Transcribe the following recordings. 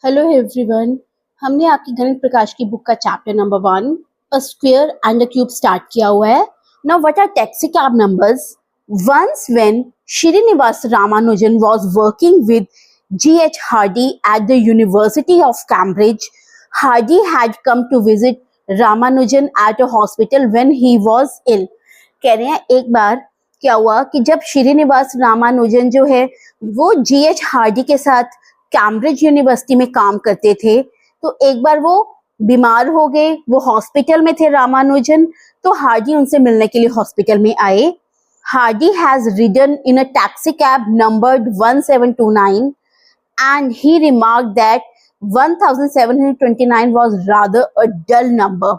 Hello everyone. हमने आपकी गणित प्रकाश की बुक का chapter number 1 a square and a cube start किया हुआ है। Now what are taxicab numbers? Once when Srinivasa Ramanujan was working with G.H. Hardy at the University of Cambridge, Hardy had come to visit Ramanujan at a hospital when he was ill. कह रहे हैं एक बार क्या हुआ कि जब श्रीनिवास रामानुजन जो है वो G.H. हार्डी के साथ कैम्ब्रिज यूनिवर्सिटी में काम करते थे, तो एक बार वो बीमार हो गए, वो हॉस्पिटल में थे रामानुजन, तो हार्डी उनसे मिलने के लिए हॉस्पिटल में आए। Hardy has ridden in a taxi cab numbered 1729 and he remarked that 1729 was rather a dull number,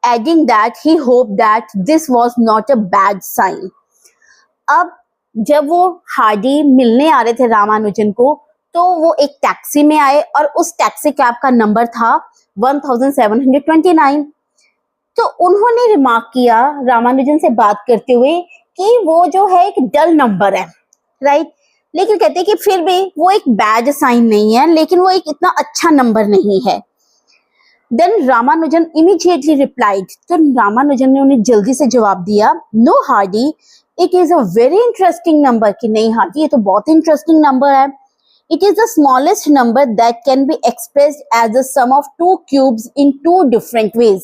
adding that he hoped that this was not a bad sign. अब जब वो हार्डी मिलने आ रहे थे रामानुजन को, तो वो एक टैक्सी में आए और उस टैक्सी कैब का नंबर था 1729। तो उन्होंने रिमार्क किया रामानुजन से बात करते हुए कि वो जो है एक डल नंबर है, राइट। लेकिन कहते हैं कि फिर भी वो एक बैड साइन नहीं है, लेकिन वो एक इतना अच्छा नंबर नहीं है। देन रामानुजन इमीडिएटली रिप्लाइड, तो रामानुजन ने उन्हें जल्दी से जवाब दिया, no Hardy, it is a very interesting number. कि नहीं हार्डी, ये तो बहुत इंटरेस्टिंग नंबर है। It is the smallest number that can be expressed as the sum of two cubes in two different ways.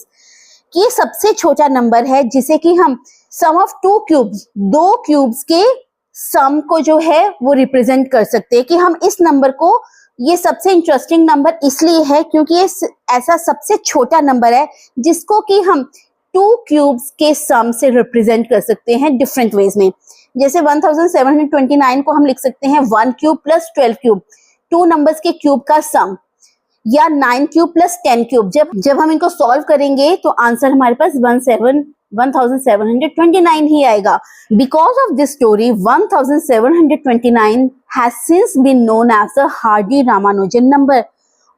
कि ये सबसे छोटा नंबर है जिसे कि हम sum of two cubes, दो क्यूब्स के सम को जो है वो रिप्रेजेंट कर सकते हैं। कि हम इस नंबर को, ये सबसे इंटरेस्टिंग नंबर इसलिए है क्योंकि ये ऐसा सबसे छोटा नंबर है जिसको कि हम टू क्यूब्स के सम से रिप्रेजेंट कर सकते हैं डिफरेंट वेज में। जैसे 1729 को हम लिख सकते हैं 1 cube plus 12 cube, two numbers के क्यूब का सम, या 9 क्यूब प्लस 10 क्यूब। जब हम इनको सॉल्व करेंगे तो आंसर हमारे पास 1729 ही आएगा। Because of this story 1729 has since been known as the Hardy Ramanujan number.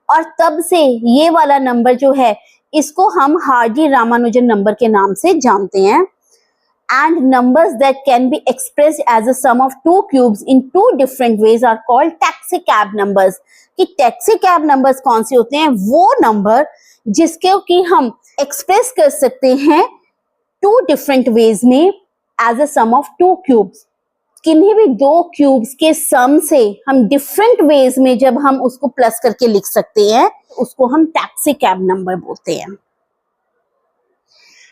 और तब से ये वाला नंबर जो है इसको हम हार्डी रामानुजन नंबर के नाम से जानते हैं। And numbers that can be expressed as a sum of two cubes in two different ways are called taxicab numbers. कि taxicab numbers कौन से होते हैं? वो नंबर जिसके कि हम एक्सप्रेस कर सकते हैं two different ways में as a sum of two cubes. किन्हीं भी दो क्यूब्स के सम से हम डिफरेंट वेज में जब हम उसको प्लस करके लिख सकते हैं, उसको हम taxicab number बोलते हैं।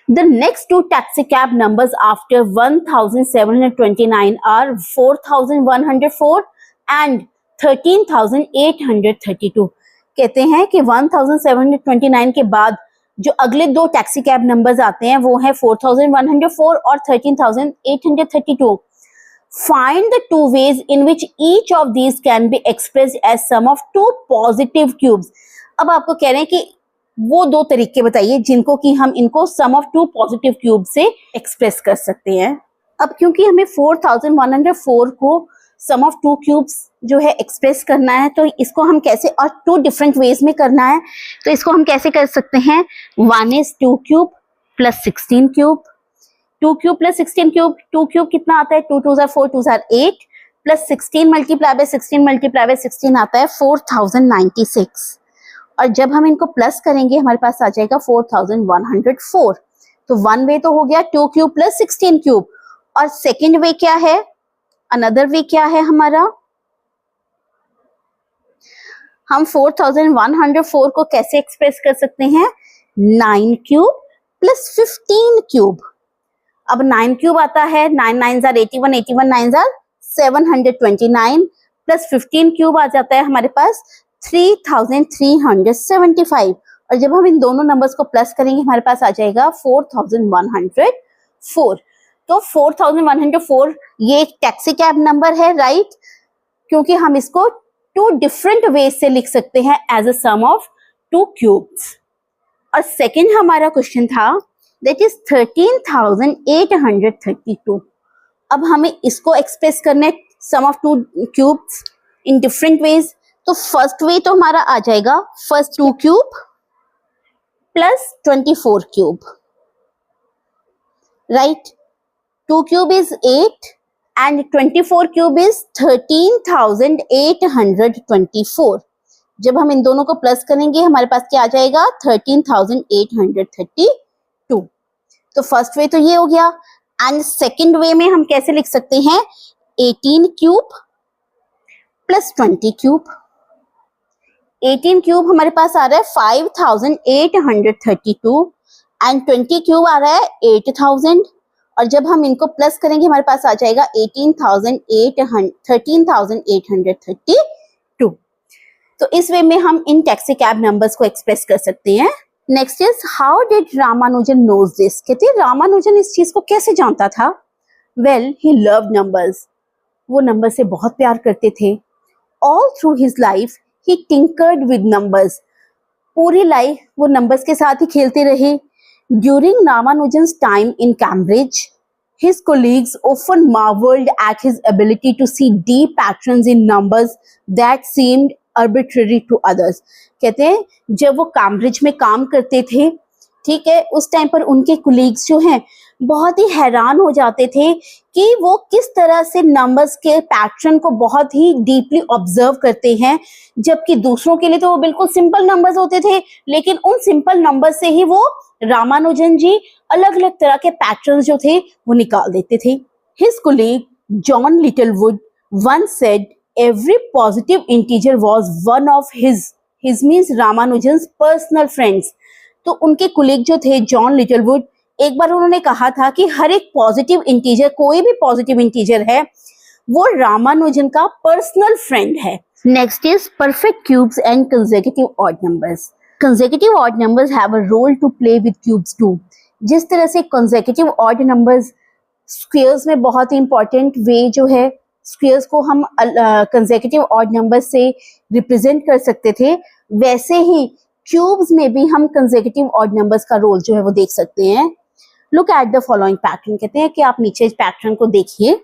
The next two taxicab numbers after 1729 are 4104 and 13832। कहते हैं कि 1729 के बाद जो अगले दो टैक्सीकैब नंबर्स आते हैं वो है 4104 और 13832। Find the two ways in which each of these can be expressed as sum of two positive cubes। अब आपको कह रहे हैं कि वो दो तरीके बताइए जिनको कि हम इनको सम ऑफ टू पॉजिटिव क्यूब से एक्सप्रेस कर सकते हैं। अब क्योंकि हमें 4104 को सम ऑफ टू क्यूब्स जो है एक्सप्रेस करना है, तो इसको हम कैसे, और टू डिफरेंट वेज में करना है, तो इसको हम कैसे कर सकते हैं? 1 is 2 cube plus 16 cube, 2 cube plus 16 cube, 2 cube कितना आता है? 2 2 4 2 8 प्लस 16 मल्टीप्लाई बाय 16 आता है 4096। और जब हम इनको प्लस करेंगे हमारे पास आ जाएगा 4104। तो वन वे तो हो गया 2 क्यूब प्लस 16 क्यूब, और सेकेंड वे क्या है? अनदर वे क्या है हमारा? हम 4104 को कैसे एक्सप्रेस कर सकते हैं? 9 क्यूब प्लस 15 क्यूब। अब 9 क्यूब आता है, 9 9s are 81, 81 9s are 729 plus 15 cube आ जाता है हमारे पास 3375। और जब हम इन दोनों नंबर्स को प्लस करेंगे हमारे पास आ जाएगा 4104। तो 4104 ये एक टैक्सीकैब नंबर है, राइट, क्योंकि हम इसको टू डिफरेंट वेज से लिख सकते हैं as a sum of two cubes. और सेकंड हमारा क्वेश्चन था दैट इज 13832। अब हमें इसको एक्सप्रेस करना है sum of two cubes in different ways. तो फर्स्ट वे तो हमारा आ जाएगा first 2 cube plus 24 cube, right. 2 cube is 8 and 24 cube is 13,824. जब हम इन दोनों को प्लस करेंगे हमारे पास क्या आ जाएगा 13,832। तो फर्स्ट वे तो ये हो गया। एंड सेकेंड वे में हम कैसे लिख सकते हैं 18 क्यूब प्लस 20 क्यूब। 18 क्यूब हमारे पास आ रहा है 5,832 एंड 20 क्यूब आ रहा है 8,000 और जब हम इनको प्लस करेंगे हमारे पास आ जाएगा 13,832। तो इस वे में हम इन टैक्सी कैब नंबर्स को एक्सप्रेस कर सकते हैं। Next is how did Ramanujan knows this. कहते हैं रामानुजन इस चीज को कैसे जानता था। वेल ही लव्ड नंबर्स, वो नंबर से बहुत प्यार करते थे। All through his life he tinkered with numbers, पूरी लाइफ वो नंबर्स के साथ ही खेलते रहे। During Ramanujan's time in Cambridge his colleagues often marveled at his ability to see deep patterns in numbers that seemed arbitrary to others। कहते हैं जब वो कैम्ब्रिज में काम करते थे, ठीक है, उस टाइम पर उनके कुलीग्स जो हैं बहुत ही हैरान हो जाते थे कि वो किस तरह से नंबर्स के पैटर्न को बहुत ही डीपली ऑब्जर्व करते हैं, जबकि दूसरों के लिए तो वो बिल्कुल सिंपल नंबर्स होते थे, लेकिन उन सिंपल नंबर्स से ही वो रामानुजन जी अलग अलग तरह के पैटर्न्स जो थे वो निकाल देते थे। His colleague John Littlewood once said every positive integer was one of his means Ramanujan's personal friends. तो उनके कुलीग जो थे जॉन लिटलवुड, एक बार उन्होंने कहा था कि हर एक पॉजिटिव इंटीजर, कोई भी पॉजिटिव इंटीजर है, वो रामानुजन का पर्सनल फ्रेंड है। Next is perfect cubes and consecutive odd numbers. Consecutive odd numbers have a role to play with cubes too. जिस तरह से कंसेक्यूटिव ऑड नंबर्स स्क्वेयर्स में बहुत ही इंपॉर्टेंट वे जो है, स्क्वेयर्स को हम कंसेक्यूटिव ऑड नंबर्स से रिप्रेजेंट कर सकते थे, वैसे ही क्यूब्स में भी हम कंसेक्यूटिव ऑड नंबर्स का रोल जो है वो देख सकते हैं। Look at the following pattern. कहते हैं कि आप नीचे इस पैटर्न को देखिए।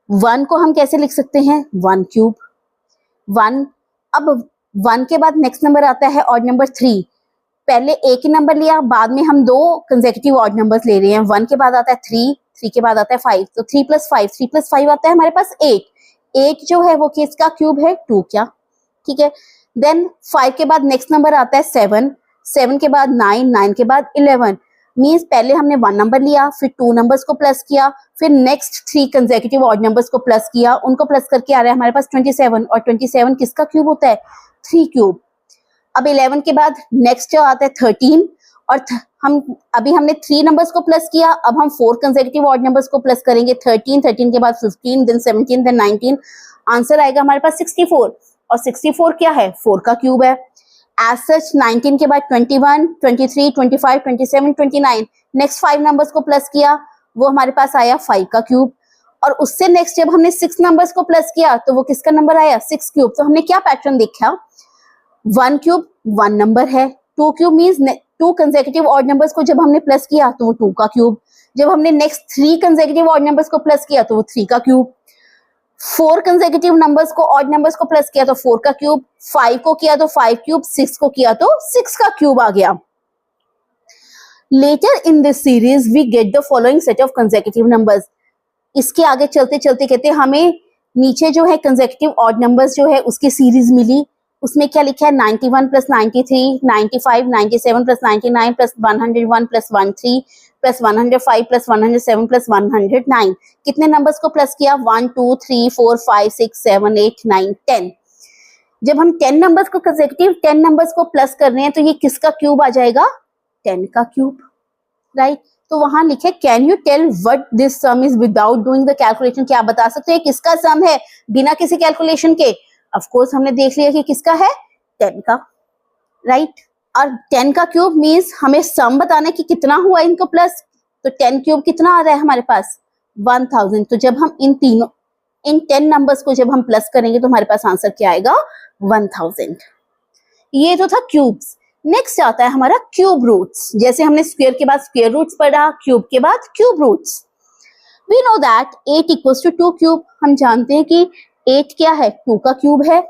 1 को हम कैसे लिख सकते हैं 1 क्यूब 1। अब 1 के बाद नेक्स्ट नंबर आता है ऑड नंबर 3। पहले एक ही नंबर लिया, बाद में हम दो कंसेक्यूटिव ऑड नंबर्स ले रहे हैं। 1 के बाद आता है 3, 3 के बाद आता है 5, तो 3 + 5, 3 + 5 आता है हमारे पास 8। 8 जो है वो किसका क्यूब है 2 क्या, ठीक है। देन 5 के बाद नेक्स्ट नंबर आता है 7, 7 के बाद 9, 9 के बाद 11। मीन्स पहले हमने 1 नंबर लिया, फिर 2 नंबर्स को प्लस किया, फिर नेक्स्ट 3 कंसेक्यूटिव ऑड नंबर्स को प्लस किया, उनको प्लस करके आ रहा है हमारे पास 27। और 27 किसका क्यूब होता है 3 क्यूब। अब 11 के बाद नेक्स्ट जो आता है 13 और हमने 3 नंबर्स को प्लस किया, अब हम 4 कंसेक्यूटिव ऑड नंबर्स को प्लस करेंगे 13, 13 के बाद 15, देन 17, देन 19। आंसर आएगा हमारे पास 64 और 64 क्या है 4 का क्यूब है। एज सच 19 के बाद 21, 23, 25, 27, 29, नेक्स्ट 5 नंबर्स को प्लस किया, वो हमारे पास आया 5 का क्यूब। और उससे नेक्स्ट जब हमने 6 नंबर्स को प्लस किया तो वो किसका नंबर आया 6 क्यूब। तो हमने क्या पैटर्न देखा, 1 क्यूब 1 नंबर है, 2 cube means 2 consecutive odd numbers को जब हमने प्लस किया तो वो 2 का क्यूब, जब हमने नेक्स्ट 3 कंसेक्यूटिव ऑड नंबर्स को प्लस किया तो वो 3 का क्यूब, 4 कंसेक्यूटिव नंबर्स को ऑड नंबर्स को प्लस किया तो 4 का क्यूब, 5 को किया तो 5 क्यूब, 6 को किया तो 6 का क्यूब आ गया। Later in this series we get the following set of consecutive numbers. इसके आगे चलते चलते कहते हैं हमें नीचे जो है कंसेक्यूटिव ऑड नंबर्स जो है उसकी सीरीज मिली। उसमें क्या लिखा है 91 + 93, 95, 97 + 99 + 101 + 13 + 105 + 107 + 109। कितने नंबर्स को प्लस किया 1 2 3 4 5 6 7 8 9 10। जब हम 10 नंबर्स को कंसेक्यूटिव 10 नंबर्स को प्लस कर रहे हैं तो ये किसका क्यूब आ जाएगा 10 का क्यूब, राइट। तो वहां लिखे can you tell what this sum is without doing the calculation. क्या आप बता सकते हैं किसका सम है बिना किसी कैलकुलेशन के। ऑफ कोर्स हमने देख लिया कि किसका है 10 का, राइट। और 10 का क्यूब मींस हमें सम बताना है कि कितना हुआ इनको प्लस, तो 10 क्यूब कितना आ रहा है हमारे पास 1000। तो जब हम इन 10 नंबर्स को जब हम प्लस करेंगे तो हमारे पास आंसर क्या आएगा 1000। ये तो था क्यूब्स। नेक्स्ट आता है हमारा क्यूब रूट्स। जैसे हमने स्क्वायर के बाद स्क्वायर रूट्स पढ़ा, क्यूब के बाद cube roots. We know that 8 = 2 cube. हम जानते हैं कि 8 क्या है 2 का क्यूब है।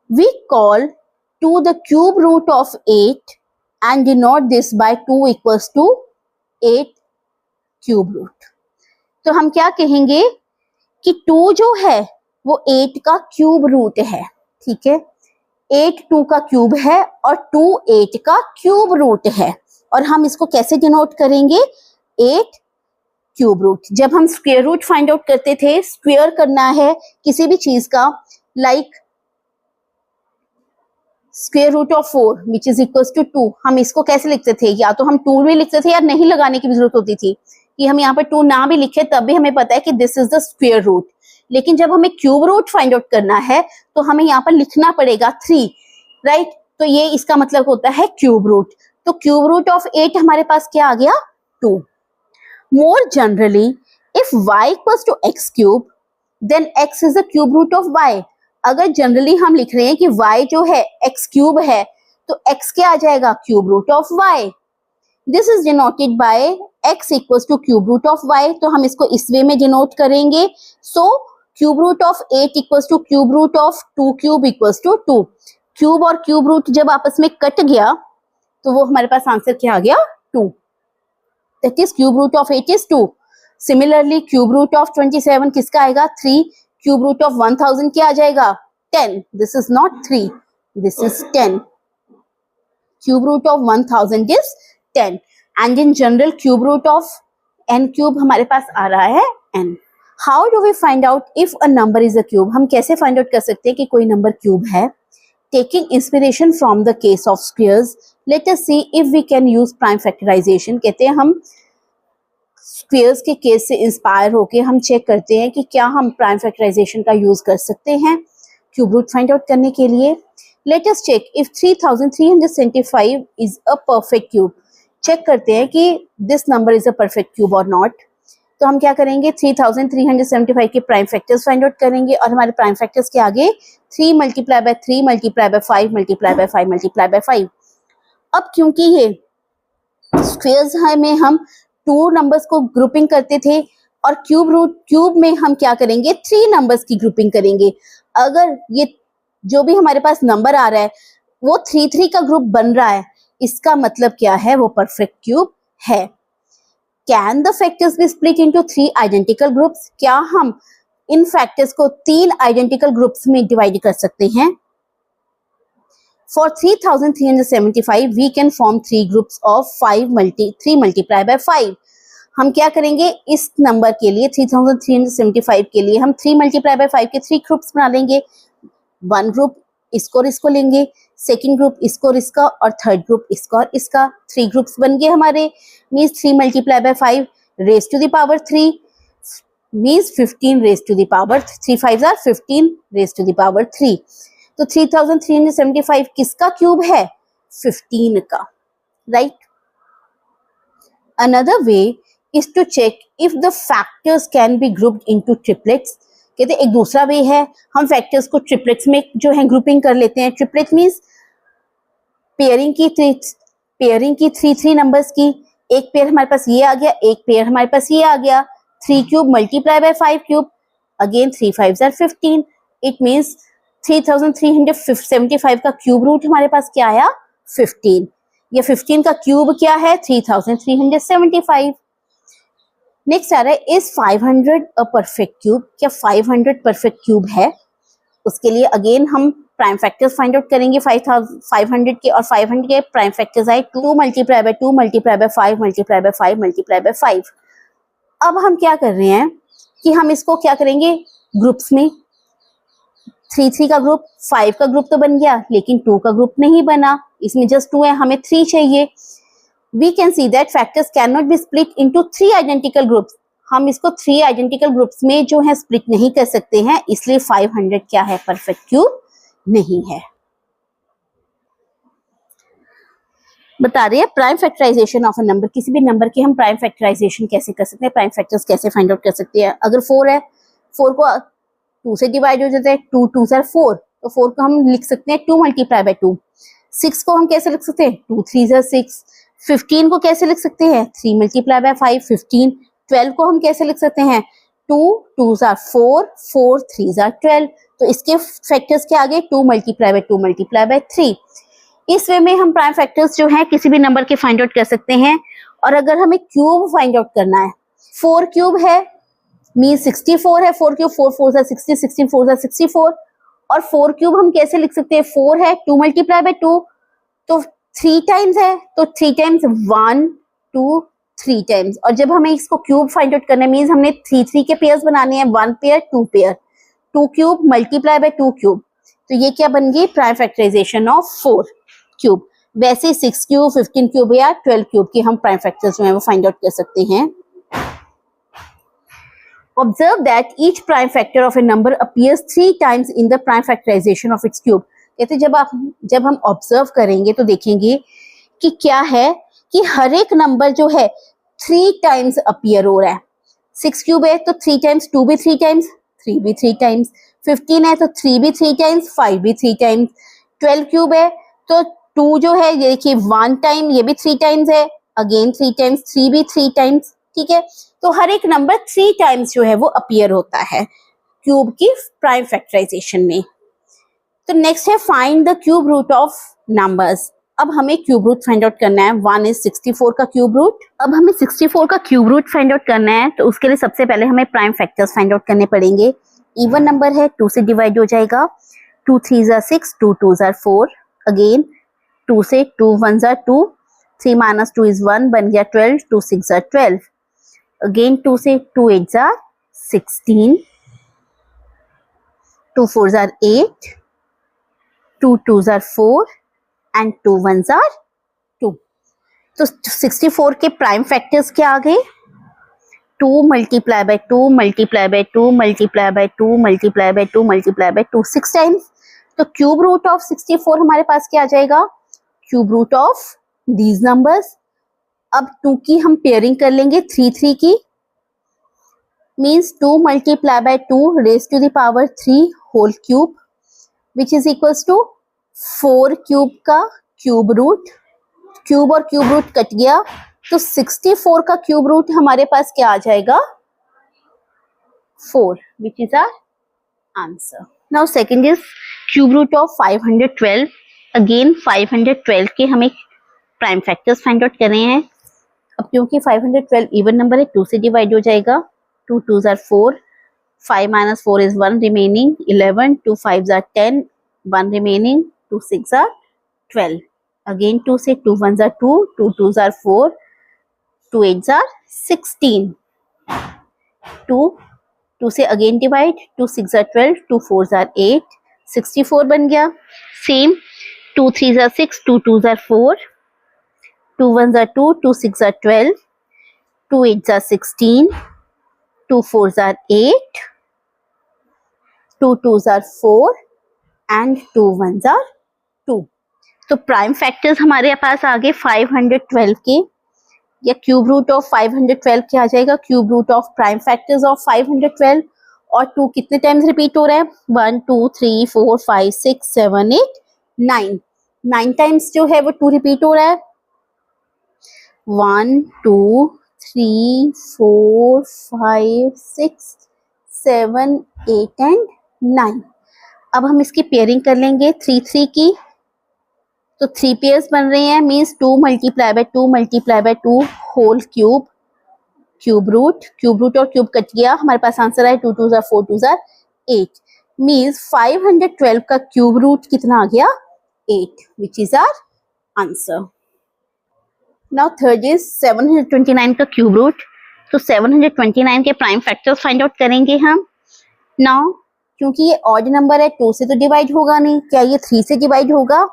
We call 2 the cube root of 8 and denote this by 2 = 8 cube root। तो हम क्या कहेंगे कि 2 जो है वो 8 का क्यूब रूट है, ठीक है। 8 2 का क्यूब है और 2 8 का क्यूब रूट है। और हम इसको कैसे डिनोट करेंगे? 8 क्यूब रूट। जब हम स्क्वायर रूट फाइंड आउट करते थे, स्क्वायर करना है किसी भी चीज का, like square root of 4 which is equal to 2, हम इसको कैसे लिखते थे? या तो हम 2 भी लिखते थे या नहीं लगाने की भी जरूरत होती थी कि हम यहाँ पर 2 ना भी लिखे तब भी हमें पता है कि this is the square root. लेकिन जब हमें क्यूब रूट फाइंड आउट करना है तो हमें यहाँ पर लिखना पड़ेगा 3, राइट? तो ये इसका मतलब होता है क्यूब रूट। तो क्यूब रूट ऑफ 8 हमारे पास क्या आ गया? 2। More generally if y equals to x cube then x is the cube root of y। अगर जनरली हम लिख रहे हैं कि y जो है x क्यूब है तो x क्या आ जाएगा? Cube root of y। This is denoted by x equals to cube root of y। तो हम इसको इस वे में डिनोट करेंगे। So cube root of 8 equals to cube root of 2 cube equals to 2। Cube और क्यूब रूट जब आपस में कट गया तो वो हमारे पास आंसर क्या आ गया? 2। That is cube root of 8 is 2। Similarly cube root of 27 किसका आएगा? 3। क्यूब रूट ऑफ 1000 क्या आ जाएगा? 10। This is not 3, this is 10। Cube root of 1000 is 10 and in general cube root of n cube हमारे पास आ रहा है n। How do we find out if a number is a cube? हम कैसे फाइंड आउट कर सकते हैं कि कोई नंबर क्यूब है? Taking inspiration from the case of squares, let us see if we can use prime factorization। कहते हैं हम स्क्वेयर्स के केस से इंस्पायर होके हम चेक करते हैं कि क्या हम प्राइम फैक्टराइजेशन का यूज कर सकते हैं क्यूब रूट फाइंड आउट करने के लिए। Let us check if 3375 is a perfect cube. Check करते हैं कि this number is a perfect cube और नॉट। तो हम क्या करेंगे? 3375 के प्राइम फैक्टर्स फाइंड आउट करेंगे और हमारे प्राइम फैक्टर्स के आगे 3 multiply by 3 multiply by 5 multiply by 5 multiply by 5। अब क्योंकि ये स्क्वेयर्स है में हम 2 नंबर्स को ग्रुपिंग करते थे और क्यूब में हम क्या करेंगे? 3 नंबर्स की ग्रुपिंग करेंगे। अगर ये जो भी हमारे पास नंबर आ रहा है वो 3 3 का ग्रुप बन रहा है, इसका मतलब क्या है? वो परफेक्ट क्यूब है। Can the factors be split into 3 identical groups? क्या हम इन फैक्टर्स को 3 आइडेंटिकल ग्रुप्स में डिवाइड कर सकते हैं? For 3375 we can form 3 groups of 3 multiply by 5। हम क्या करेंगे? इस नंबर के लिए 3375 के लिए हम 3 मल्टीप्लाई बाय 5 के 3 ग्रुप्स बना लेंगे। 1 ग्रुप इसको और इसको लेंगे, सेकेंड ग्रुप इसको और इसका, और थर्ड ग्रुप इसका और इसका। 3 ग्रुप्स बन गए हमारे। Means 3 multiply by 5 raise to the power 3 means 15 raise to the power 3 5 are 15 raise to the power 3। तो 3375 किसका क्यूब है? 15 का, right? Another way is to check if the factors can be grouped into triplets. कहते एक दूसरा वे है, हम factors को ट्रिपलेट्स में जो है ग्रुपिंग कर लेते हैं। ट्रिपलेट मीन्स पेयरिंग की 3 नंबर्स की। एक पेयर हमारे पास ये आ गया, एक पेयर हमारे पास ये आ गया। 3 cube multiply by 5 cube, again 3 5 are 15। It means 3375 का क्यूब रूट हमारे पास क्या आया? 15। ये 15 का क्यूब क्या है? 3375। नेक्स्ट आ रहा है इज 500 अ परफेक्ट क्यूब? क्या 500 परफेक्ट क्यूब है? उसके लिए अगेन हम प्राइम फैक्टर्स फाइंड आउट करेंगे 500 के, और 500 के प्राइम फैक्टर्स आए 2 multiply by 2 multiply by 5 multiply by 5 multiply by 5। अब हम क्या कर रहे हैं कि हम इसको क्या करेंगे? ग्रुप्स में 3 3 का ग्रुप, 5 का ग्रुप तो बन गया लेकिन 2 का ग्रुप नहीं बना। इसमें जस्ट 2 है, हमें 3 चाहिए। We can see that factors cannot be split into 3 identical groups। हम इसको 3 आइडेंटिकल ग्रुप्स में जो है स्प्लिट नहीं कर सकते हैं, इसलिए 500 क्या है? परफेक्ट क्यूब नहीं है। बता रहे हैं prime factorization of a number. किसी भी नंबर की हम प्राइम फैक्टराइजेशन कैसे कर सकते हैं, प्राइम फैक्टर्स कैसे फाइंड आउट कर सकते हैं। अगर 4 है, 4 को 2 से डिवाइड हो जाता है, 2 2 आर 4, तो 4 को हम लिख सकते हैं 2 मल्टीप्लाई बाय 2। 6 को हम कैसे लिख सकते हैं? 2 3 आर 6। 15 को कैसे लिख सकते हैं? 3 मल्टीप्लाई बाय 5 15। 12 को हम कैसे लिख सकते हैं? 2 2 आर 4 4 3 आर 12। तो इसके फैक्टर्स के आगे 2 मल्टीप्लाई बाय 2 मल्टीप्लाई बाय 3। इस वे में हम प्राइम फैक्टर्स जो है किसी भी नंबर के फाइंड आउट कर सकते हैं। और अगर हमें क्यूब फाइंड आउट करना है, 4 क्यूब है मीन 64 है, 4 क्यूब 4 4 आर 60, 16 4 आर 64, और 4 क्यूब हम कैसे लिख सकते हैं, 4 है, 2 मल्टीप्लाई बाय 2 तो 3 टाइम्स है, तो 3 टाइम्स 1 2 3 टाइम्स। और जब हमें इसको क्यूब फाइंड आउट करना है मींस हमने 3 के पेयर्स बनाने हैं, 1 pair 2 pair, 2 cube multiply by 2 cube, तो ये क्या बन गई, प्राइम फैक्टराइजेशन ऑफ 4 क्यूब। वैसे 6 क्यूब 15 क्यूब या 12 क्यूब की हम प्राइम फैक्टर्स जो है वो फाइंड आउट कर सकते हैं। Observe that each prime factor of a number appears 3 times in the prime factorization of its cube. कहते जब हम ऑब्जर्व करेंगे तो देखेंगे कि क्या है कि हर एक नंबर जो है 3 टाइम्स अपीयर हो रहा है। 6 क्यूब है तो 3 टाइम्स, 2 भी 3 टाइम्स, 3 भी 3 टाइम्स, 15 है तो 3 भी 3 टाइम्स, 5 भी 3 टाइम्स, 12 क्यूब है तो 2 जो है ये देखिए 1 टाइम, ये भी 3 टाइम्स है, अगेन 3 टाइम्स, 3 भी 3 टाइम्स, ठीक है। तो हर एक नंबर 3 टाइम्स जो है वो अपीयर होता है क्यूब की प्राइम फैक्टराइजेशन में। तो नेक्स्ट है find the cube root of numbers. अब हमें क्यूब रूट फाइंड आउट करना है। 1 इज 64 का क्यूब रूट। अब हमें 64 का क्यूब रूट फाइंड आउट करना है तो उसके लिए सबसे पहले हमें प्राइम फैक्टर्स फाइंड आउट करने पड़ेंगे। इवन नंबर है 2 से डिवाइड हो जाएगा, 2 3 6, 2 2 4, अगेन 2 से 2 1 2, 3 minus 2 is 1 बन गया 12, 2 6 12, अगेन 2 से 2 8 16, 2 4 8, 2 2 4 एंड 2 1 2। तो 64 के प्राइम फैक्टर्स क्या आ गए, 2 multiply by 2 multiply by 2 multiply by 2 multiply by 2 multiply by 2, 6 times. तो क्यूब रूट ऑफ 64 हमारे पास क्या आ जाएगा, cube root of these numbers. अब 2 की हम पेयरिंग कर लेंगे 3 3 की, means 2 multiply by 2 raise to the power 3 whole cube which is equals to 4 cube का क्यूब रूट। क्यूब और क्यूब रूट कट गया तो 64 का क्यूब रूट हमारे पास क्या आ जाएगा, 4, which is our answer. Now second is cube root of 512। Again 512 के हमें प्राइम फैक्टर्स फाइंड आउट करने हैं। अब क्योंकि 512 इवन नंबर है 2 से डिवाइड हो जाएगा, 2 2 4, 5 minus 4 is 1 remaining, 11, 2 5 10, 1 remaining, 2 6 12, again 2 से 2 1 2, 2 2 4, 2 8 16, 2 से अगेन डिवाइड, 2 6 12, 2 4 8, 64 बन गया। Same 2 3 6, 2 2 4, 2 1 2, 2 6 12, 2 8 16, 2 4 8, 2 2 4 and 2 1 2। तो प्राइम फैक्टर्स हमारे पास आ गए 512 के, या क्यूब रूट ऑफ 512 क्या आ जाएगा, cube root of prime factors of 512। और 2 कितने टाइम्स रिपीट हो रहा है, 1 2 3 4 5 6 7 8 9, 9 टाइम्स जो है वो 2 रिपीट हो रहा है, 1 2 3 4 5 6 7 8 एंड 9। अब हम इसकी पेयरिंग कर लेंगे 3 3 की, तो 3 पेयर्स बन रहे हैं, means 2 multiply by 2 multiply by 2 whole cube, cube root और क्यूब कट गया, हमारे पास आंसर है 2 2 4 2 8, मींस 512 का क्यूब रूट कितना आ गया, 8, which is our answer. Now third is 729 का क्यूब रूट। तो 729 के प्राइम फैक्टर्स फाइंड आउट करेंगे हम। नाउ क्योंकि ये ऑड नंबर है 2 से तो डिवाइड होगा नहीं, क्या ये 3 से डिवाइड होगा,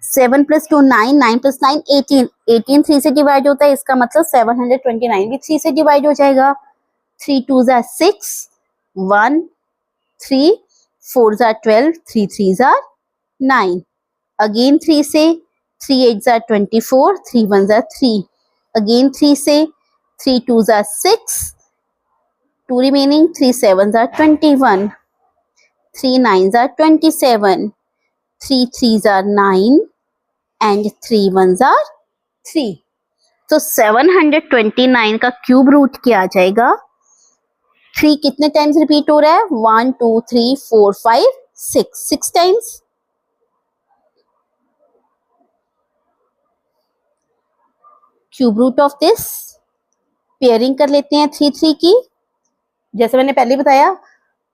7 + 2 9, 9 + 9 18, 18 3 से डिवाइड होता है, इसका मतलब 729 भी 3 से डिवाइड हो जाएगा। 3 2 6, 1 3, 4 12, 3 3 9, अगेन 3 से, 3 8 24, 3 1 3, अगेन 3 से, 3 2 6, 2 remaining, 3 7 21, 3 9 27, 3 3 9 एंड 3 1 3। तो 729 का क्यूब रूट क्या आ जाएगा, 3 कितने टाइम्स रिपीट हो रहा है, 1 2 3 4 5 6 times. Cube root of this, pairing कर लेते हैं 3 3 की। जैसे मैंने पहले बताया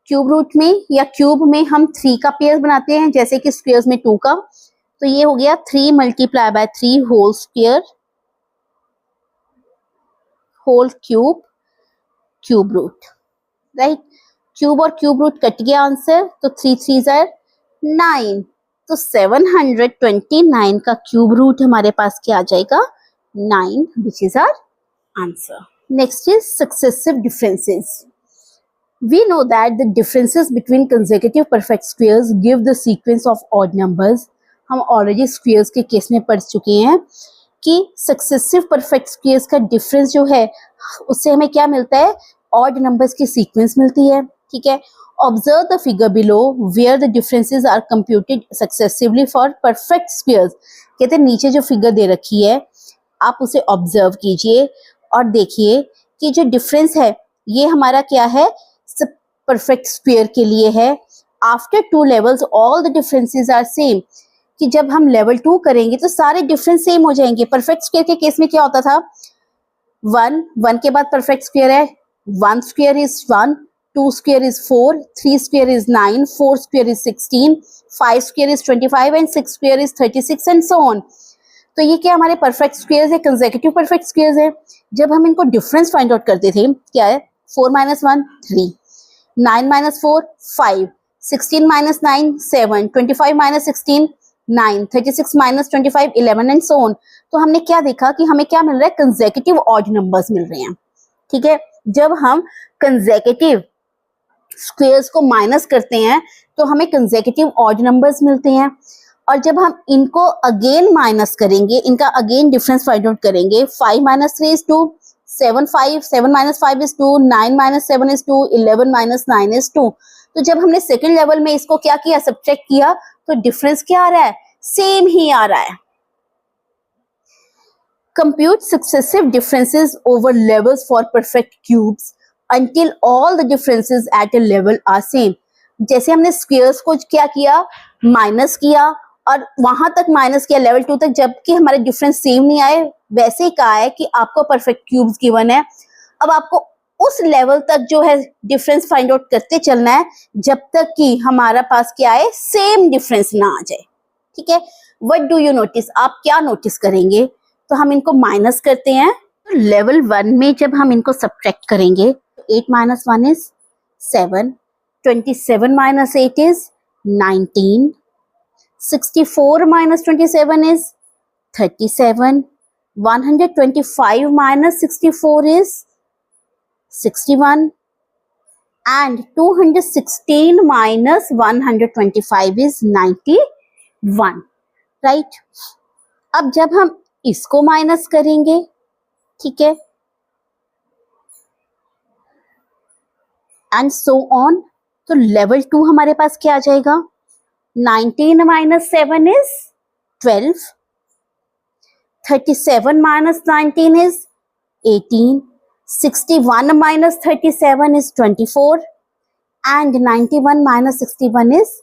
क्यूब रूट में या क्यूब में हम 3 का पेयर बनाते हैं, जैसे कि स्क्वायर्स में 2 का, तो ये हो गया 3 multiply by 3 whole square whole cube cube root, right. Cube और क्यूब रूट कट गया आंसर, तो 3 3 आर 9, तो 729 का क्यूब रूट हमारे पास क्या आ जाएगा, 9, which is our answer. Next is successive differences. We know that the differences between consecutive perfect squares give the sequence of odd numbers. हम ऑलरेडी स्क्वेयर्स के केस में पढ़ चुके हैं कि सक्सेसिव परफेक्ट स्क्वेयर्स का डिफरेंस जो है उससे हमें क्या मिलता है, ऑड नंबर्स की सीक्वेंस मिलती है, ठीक है। Observe the figure below where the differences are computed successively for perfect squares. कहते हैं नीचे जो फिगर दे रखी है आप उसे ऑब्जर्व कीजिए और देखिए कि जो डिफरेंस है ये हमारा क्या है, परफेक्ट स्क्वायर के लिए है। After 2 levels all the differences are same, कि जब हम लेवल 2 करेंगे तो सारे डिफरेंस सेम हो जाएंगे। परफेक्ट स्क्वायर के केस में क्या होता था, 1 के बाद परफेक्ट स्क्वायर है, 1 square is 1, 2 square is 4, 3 square is 9, 4 square is 16, 5 square is 25 and 6 square is 36 and so on. तो ये क्या हमारे परफेक्ट स्क्वायर्स है, कंसेक्यूटिव परफेक्ट स्क्वायर्स है। जब हम इनको डिफरेंस फाइंड आउट करते थे, क्या है, 4 - 1 3, 9 - 4 5, 16 - 9 7, 25 - 16 9, 36 - 25 11 एंड सो ऑन। तो हमने क्या देखा कि हमें क्या मिल रहा है, कंसेक्यूटिव ऑड नंबर्स मिल रहे हैं, ठीक है। जब हम कंसेक्यूटिव स्क्वायर्स को माइनस करते हैं तो हमें कंसेक्यूटिव ऑड नंबर्स मिलते हैं, और जब हम इनको अगेन माइनस करेंगे, इनका अगेन डिफरेंस फाइंड आउट करेंगे, 5 - 3 is 2, 7 - 5 is 2, 9 - 7 is 2, 11 - 9 is 2। तो जब हमने सेकंड लेवल में इसको क्या किया, सब्ट्रैक्ट किया, तो डिफरेंस क्या आ रहा है, सेम ही आ रहा है। Compute successive differences over levels for perfect cubes until all the differences at a level are same। जैसे हमने स्क्वायर्स को क्या किया, माइनस किया, और वहां तक माइनस किया लेवल 2 तक, जबकि हमारे डिफरेंस सेम नहीं आए। वैसे ही कहा है कि आपको परफेक्ट क्यूब्स गिवन है, अब आपको उस लेवल तक जो है डिफरेंस फाइंड आउट करते चलना है जब तक कि हमारा पास क्या है, सेम डिफरेंस ना आ जाए, ठीक है। व्हाट डू यू नोटिस, आप क्या नोटिस करेंगे, तो हम इनको माइनस करते हैं। लेवल 1 में जब हम इनको सब्ट्रैक्ट करेंगे, 8 - 1 is 7, 27 - 8 is 19, 64 - 27 is 37, 125 - 64 is 61, and 216 - 125 is 91, right. अब जब हम इसको माइनस करेंगे, ठीक है, एंड सो ऑन, तो लेवल 2 हमारे पास क्या आ जाएगा, 19 - 7 is 12, 37 - 19 is 18, 61 - 37 is 24, and 91 - 61 is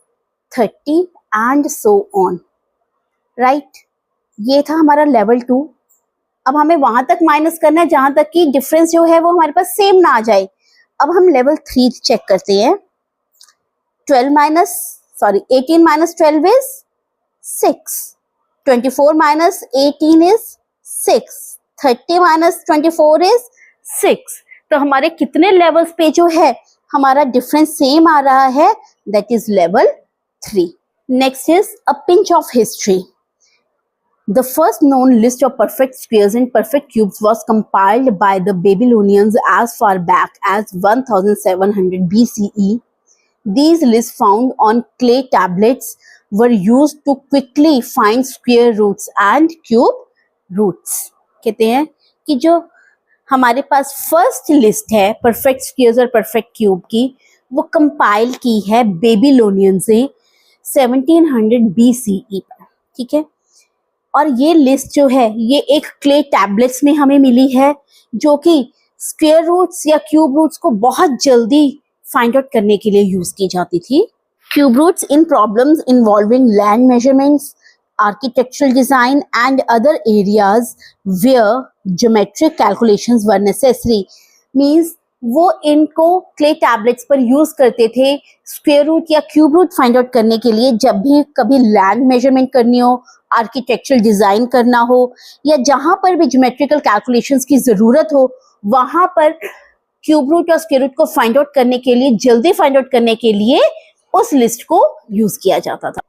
30 and so on, right. ये था हमारा लेवल 2। अब हमें वहां तक माइनस करना है जहां तक कि डिफरेंस जो है वो हमारे पास सेम ना आ जाए। अब हम लेवल 3 चेक करते हैं। 18 - 12 is 6, 24 - 18 is 6, 30 - 24 is 6। तो हमारे कितने लेवल्स पे जो है हमारा डिफरेंस सेम आ रहा है, that is level 3। Next is a pinch of history. The first known list of perfect squares and perfect cubes was compiled by the Babylonians as far back as 1700 BCE. These lists found on clay tablets were used to quickly find square roots and cube roots. कहते हैं कि जो हमारे पास first list है perfect squares और perfect cube की, वो compile की है बेबीलोनियन से 1700 BCE पर, ठीक है। और ये लिस्ट जो है ये एक क्ले टैबलेट्स में हमें मिली है, जो कि स्क्वायर रूट्स या क्यूब रूट्स को बहुत जल्दी फाइंड आउट करने के लिए यूज की जाती थी। Cube roots in problems involving land measurements, architectural design and other areas where geometric calculations were necessary. Means वो इनको क्ले टैबलेट्स पर यूज करते थे स्क्वायर रूट या क्यूब रूट फाइंड आउट करने के लिए, जब भी कभी लैंड मेजरमेंट करनी हो, आर्किटेक्चरल डिजाइन करना हो, या जहां पर भी ज्योमेट्रिकल कैलकुलेशंस की जरूरत हो, वहां पर क्यूब रूट और स्क्वायर रूट को फाइंड आउट करने के लिए, जल्दी फाइंड आउट करने के लिए उस लिस्ट को यूज किया जाता था।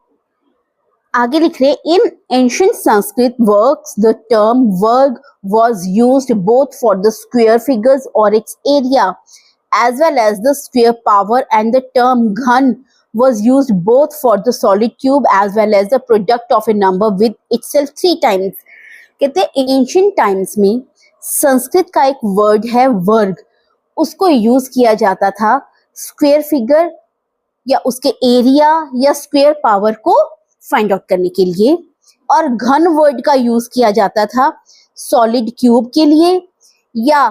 आगे लिख रहे, इन ancient Sanskrit works the term वर्ग was used both for the square figures or its area as well as the square power, and the term ghan was used both for the solid cube as well as the product of a number with itself 3 times. कहते हैं ancient times में संस्कृत का एक word है वर्ग, उसको use किया जाता था स्क्वायर फिगर या उसके एरिया या स्क्वायर पावर को फाइंड आउट करने के लिए, और घन वर्ड का यूज किया जाता था सॉलिड क्यूब के लिए, या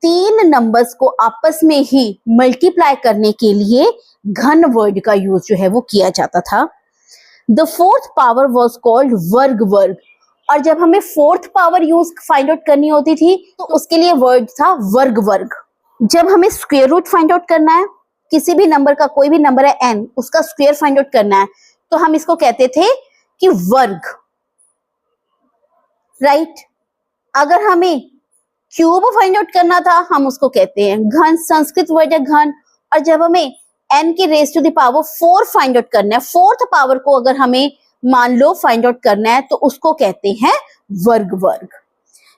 3 नंबर्स को आपस में ही मल्टीप्लाई करने के लिए घन वर्ड का यूज जो है वो किया जाता था। The fourth power was called वर्ग वर्ग, और जब हमें fourth power use find out करनी होती थी तो उसके लिए वर्ड था वर्ग वर्ग। जब हमें स्क्वायर रूट फाइंड आउट करना है, किसी भी नंबर का, कोई भी नंबर है n, उसका स्क्वायर फाइंड आउट करना है, तो हम इसको कहते थे कि वर्ग, राइट। अगर हमें क्यूब फाइंड आउट करना था, हम उसको कहते हैं घन, संस्कृत वर्ड है घन। और जब हमें n की raise to the power 4 find out करना है, फोर्थ पावर को अगर हमें मान लो फाइंड आउट करना है, तो उसको कहते हैं वर्ग वर्ग।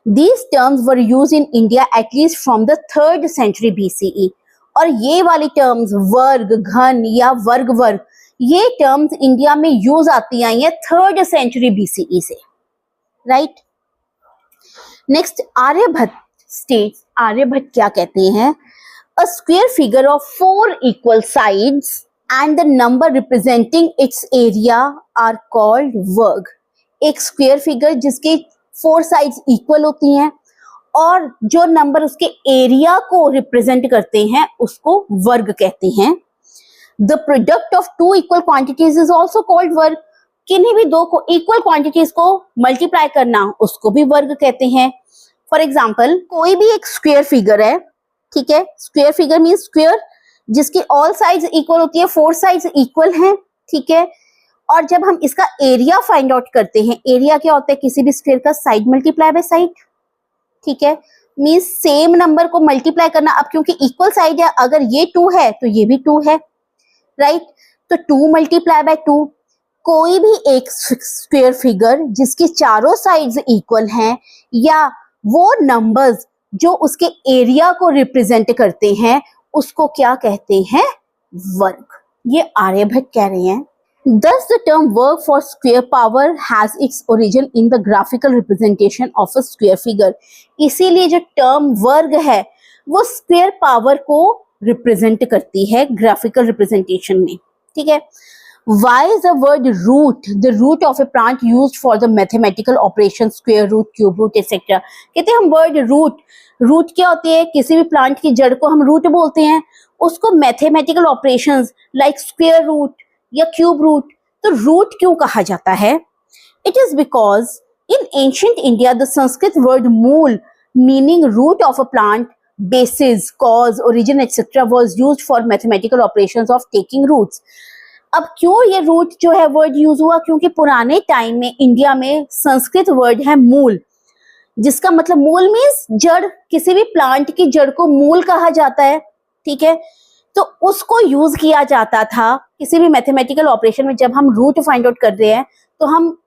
These terms were used in India at least from the 3rd century BCE, और ये वाली टर्म्स वर्ग घन या वर्ग वर्ग, ये टर्म्स इंडिया में यूज आती आई हैं 3rd century BCE से, right. Next Aryabhata states, Aryabhata क्या कहते हैं, a square figure of 4 equal sides and the number representing its area are called वर्ग। एक स्क्वायर फिगर जिसके 4 साइड्स इक्वल होती हैं और जो नंबर उसके एरिया को रिप्रेजेंट करते हैं उसको वर्ग कहते हैं। The product of 2 equal quantities is also called वर्ग। किन्हीं भी 2 को इक्वल क्वांटिटीज को मल्टीप्लाई करना, उसको भी वर्ग कहते हैं। फॉर एग्जाम्पल, कोई भी एक स्क्वायर फिगर है, ठीक है, स्क्वायर फिगर मीन स्क्वायर जिसकी ऑल साइड्स इक्वल होती है, 4 साइड्स इक्वल हैं, ठीक है। और जब हम इसका एरिया फाइंड आउट करते हैं, एरिया क्या होता है, किसी भी स्क्वायर का साइड मल्टीप्लाई बाय साइड, ठीक है, मींस सेम नंबर को मल्टीप्लाई करना। अब क्योंकि इक्वल साइड है, अगर ये 2 है तो ये भी 2 है, राइट, तो 2 मल्टीप्लाई बाय 2। कोई भी एक स्क्वायर फिगर जिसकी चारों साइड्स इक्वल हैं, या वो नंबर्स जो उसके एरिया को रिप्रेजेंट करते हैं, उसको क्या कहते हैं, वर्ग। ये आर्यभट्ट कह रहे हैं। Thus, the term work for square power has its origin in the graphical representation of a square figure. इसीलिए जो टर्म वर्ग है वो स्क्वायर पावर को रिप्रेजेंट करती है ग्राफिकल रिप्रेजेंटेशन में, ठीक है। Why is the word root the root of a plant used for the mathematical operation square root, cube root, etc. कहते हैं हम वर्ड रूट क्या होती है, किसी भी प्लांट की जड़ को हम रूट बोलते हैं, उसको mathematical operations like square root या क्यूब रूट, तो रूट क्यों कहा जाता है? It is because in ancient India the Sanskrit word mool meaning root of a plant, basis, cause, origin etcetera was used for mathematical operations of taking roots. अब क्यों ये root जो है वर्ड यूज हुआ? क्योंकि पुराने टाइम में इंडिया में संस्कृत वर्ड है मूल, जिसका मतलब मूल मीन्स जड़, किसी भी प्लांट की जड़ को मूल कहा जाता है, ठीक है। तो उसको यूज किया जाता था किसी भी मैथमेटिकल ऑपरेशन में। जब हम रूट फाइंड आउट कर रहे हैं तो हम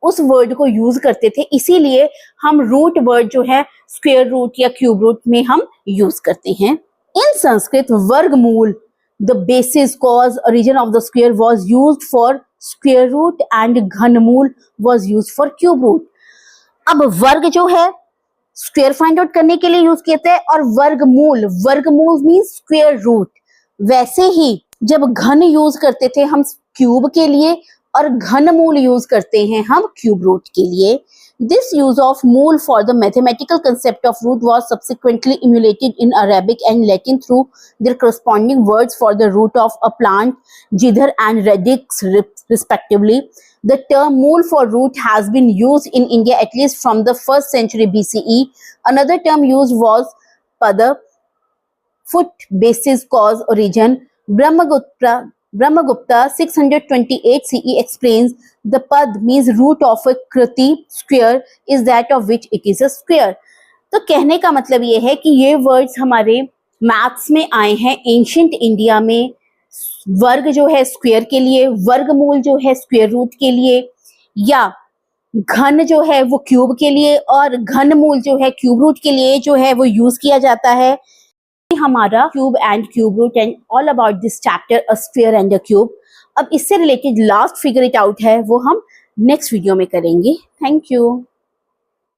उस वर्ड को यूज करते थे, इसीलिए हम रूट वर्ड जो है स्क्वायर रूट या क्यूब रूट में हम यूज करते हैं। In Sanskrit vargamool the basis, cause, origin of the square was used for square root and ghanamool was used for cube root. अब वर्ग जो है स्क्वायर फाइंड आउट करने के लिए यूज किया है, और वर्गमूल मींस स्क्वायर रूट। वैसे ही जब घन यूज करते थे हम क्यूब के लिए, और घनमूल यूज करते हैं हम क्यूब रूट के लिए। This use of mool for the mathematical concept of root was subsequently emulated in Arabic and Latin through their corresponding words for the root of a plant, jidhar and radix respectively. The term mool for root has been used in India at least from the 1st century BCE. Another term used was pada, foot basis cause origin Brahmagupta 628 CE explains the pad means root of a kriti square is that of which it is a square. तो कहने का मतलब ये है कि ये words हमारे maths में आए हैं एंशियंट इंडिया में। वर्ग जो है स्क्वायर के लिए, वर्गमूल जो है स्क्वायर रूट के लिए, या घन जो है वो क्यूब के लिए, और घनमूल जो है क्यूब रूट के लिए जो है वो यूज किया जाता है। हमारा cube and cube root and all about this chapter a sphere and a cube. अब इससे related last figure it out है वो हम नेक्स्ट वीडियो में करेंगे। Thank you.